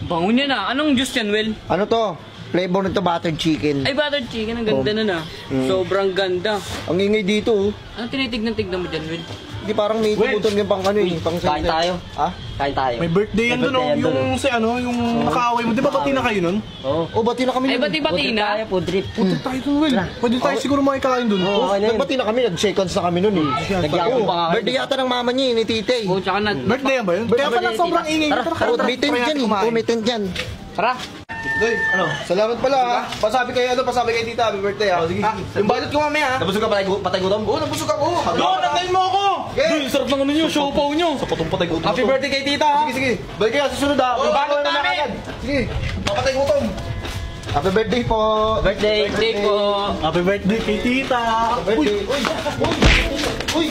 Bango niya na. Anong juice yan, Will? Ano to? Flavor nito buttered chicken. Ay, buttered chicken. Ang ganda na na. Sobrang ganda. Ang ingay dito, oh. Anong tinitignan-tignan mo dyan, Will? Hindi parang may tumuton yung pang ano eh. Pang Kain tayo. Ha? Kain tayo. May birthday yan doon, oh. Yung si ano, yung nakaaway mo. Di ba bati na kayo nun? Oo. Oh, bati na kami. Ay, bati-bati na. Food trip. Punta tayo doon, Will. Pwede tayo siguro makikain doon. Oo, ano yun? Nagbati na kami, nag-seconds na kami nun eh. Nagyakap pa nga. Birthday yata ng mama niya, ni Tite. Oo, tsaka na. Birthday yan ba yun? Kaya pala sobrang ingay. Oh, may tent dyan eh. Oh, may tent dyan. Tara. Doy, ano? Salamat pala ha. Pasabi kayo tita, happy birthday ha. Sige. Yung budget ko mamaya ha. Nabusog ka patay gutom? Oo, nabusog ako. Doon, nagdahin mo ako! Okay. Sarap ng ano nyo, siopaw nyo. Sa putong patay gutom. Happy birthday kay tita ha. Sige. Balik kayo, susunod ha. Oo, Bago na namin. agad. Sige. Papatay gutom. Happy birthday po. Birthday. Birthday po. Happy birthday kay tita. Birthday. Uy!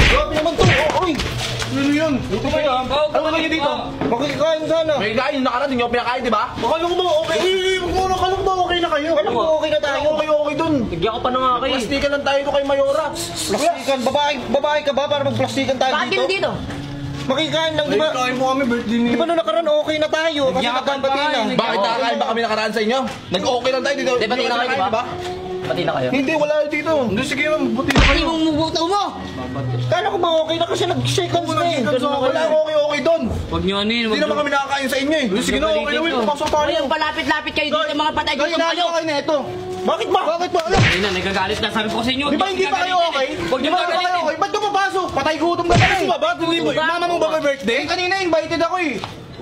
Grabe naman to. Uy! Ano yun? Dito kayo ha. Ano ba kayo dito? Makikikain sana. May kain, yung nakaraan, hindi nyo pinakain, di ba? Kalong mo, okay. Huwag mo na kalong mo, okay na kayo. Alam ko okay na tayo. Okay dun. Bigyan ko pa na nga kayo. Plastikan lang tayo doon kay Mayora. Plastikan. Babae ka ba para magplastikan tayo Bakit dito? dito? Makikain lang, di ba? Kain mo kami, birthday ni... Di ba nung nakaraan okay na tayo? Kasi nagkambati na. Bakit nakakain ba kami nakaraan sa inyo? Nag-okay lang tayo dito. Di ba tingnan kayo, di ba? Pati na kayo. Hindi, wala dito. Hindi, sige ma'am, buti na kayo. Mong mubuto mo! Kala ko ba okay na kasi nag-seconds na eh. Wala okay doon. Huwag nyo ano yun. Hindi naman kami nakakain sa inyo eh. Sige na, okay na, Will. Papasok tayo. Ayun, palapit-lapit kayo dito mga patay Kayo gutom na kayo. kayo na ito. Bakit ba? Bakit ba? Alam. Ayun na, nagagalit na. Sabi ko sa inyo. Di ba hindi pa kayo okay? Huwag Di nyo ba hindi pa kayo gagalitin. okay? Ba't ka papasok? Patay gutom ka na eh. Ba, tuloy mo. Mama mo ba may birthday? Eh, kanina invited ako eh.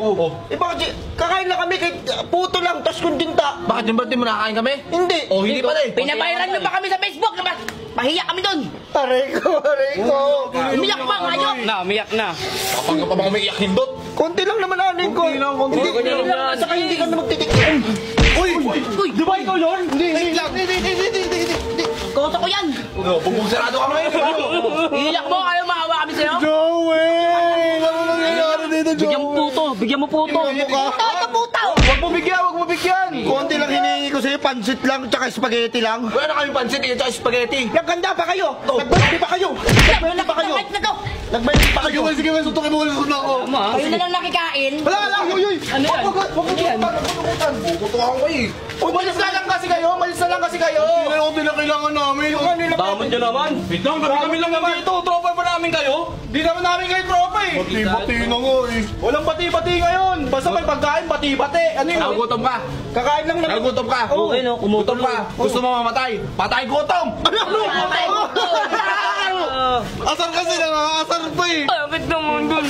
Oo. Eh bakit kakain lang kami kahit puto lang, tas kundinta. Bakit yung birthday mo nakakain kami? Hindi. Oh, hindi pala eh. Pinabayaran nyo pa kami sa Facebook. Pahiya kami doon. Aray ko. Umiyak pa, ngayok. Umiyak na. Kapag ka pa mga may iyak hindot. Konti lang naman anin ko. Konti lang. Saka hindi ka na magtitikman. Uy! Di ba ikaw yun? Hindi lang. Hindi. Koto ko yan. Bugbog sarado ka ngayon. Iiyak mo, kayo maawa kami sa'yo. Joey! Ano nangyayari dito, Joey? Bigyan mo puto. Bigyan mo puto. Ito, putaw. Huwag mo bigyan. Konti lang hinihingi ko sa'yo, pansit lang, tsaka spaghetti lang. Wala na kami pansit eh, tsaka spaghetti. Nagkanda pa kayo. Nagbayad pa kayo. Nagbayad pa kayo. Kahit na to. Nagbayad pa kayo. Sige, Will. Suntukin mo ulit na ako. Kayo na lang nakikain. Wala. Uy. Ano yan? Putukan ko eh. Umalis na lang kasi kayo. Hindi na kailangan namin. Damot nyo naman. Wait lang, kami lang naman dito. Tropa pa namin kayo. Di naman namin kayo tropa eh. Bati-bati na nga eh. Walang bati-bati ngayon. Basta may pagkain, bati-bati. Ano yun? Nagutom ka. Kakain lang naman. Nagutom ka. Okay, no? Gutom ka. Gusto mo mamatay. Patay gutom. Asar kasi na nga. Asar pa eh. Bakit naman dun?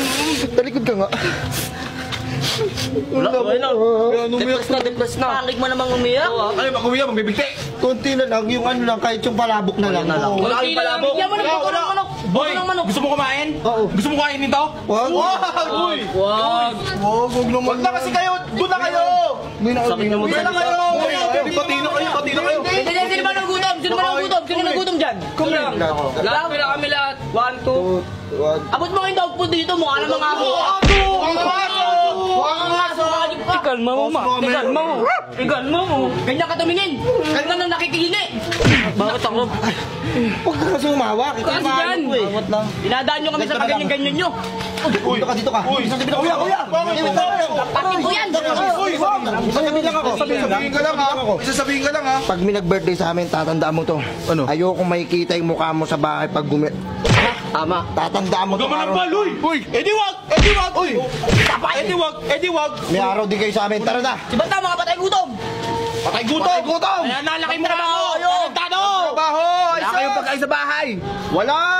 Talikod ka nga. Depress na. Pangit mo namang umiyak. Ano yung pag-uwiya, magbibigti. Konti na lang, yung ano lang, kahit yung palabok na lang. Wala kayong palabok. Bigyan mo ng puto ng manok. Boy, Puto ng manok. gusto mo kumain? Oo. Gusto mo kainin ito? Wag. Uy! Wag. Huwag naman. Wag na kasi kayo. Doon na kayo. Sakit naman Doon na kayo. Pati na kayo. Sino ba nagutom? Sino nagutom dyan? Lahat pala kami lahat. 1, 2. Abot mo yung dog food dito. Mukha na mga ako. Ikalma mo ma. Ikalma mo. Ganyan ka tumingin. Ganyan na nakikihingi. Bakit ako? Huwag ka kasi umawa. Kita Kasi yan. Dinadaan nyo kami sa pagganyan-ganyan nyo. Dito ka. Sasabihin ako, kuya. Pati ko yan. Sasabihin lang ako. Sasabihin ka lang ha. Pag may nag-birthday sa amin, tatandaan mo to. Ano? Ayoko makikita yung mukha mo sa bahay pag Tama. Tatandaan mo to. Uy! Edi wag! Uy! Edi wag! May araw din kayo sa amin. Tara na. Diba tama ka patay gutom? Patay gutom. Ayan, nalaki mo na ako. Trabaho. Wala kayong pagkain sa bahay. Wala.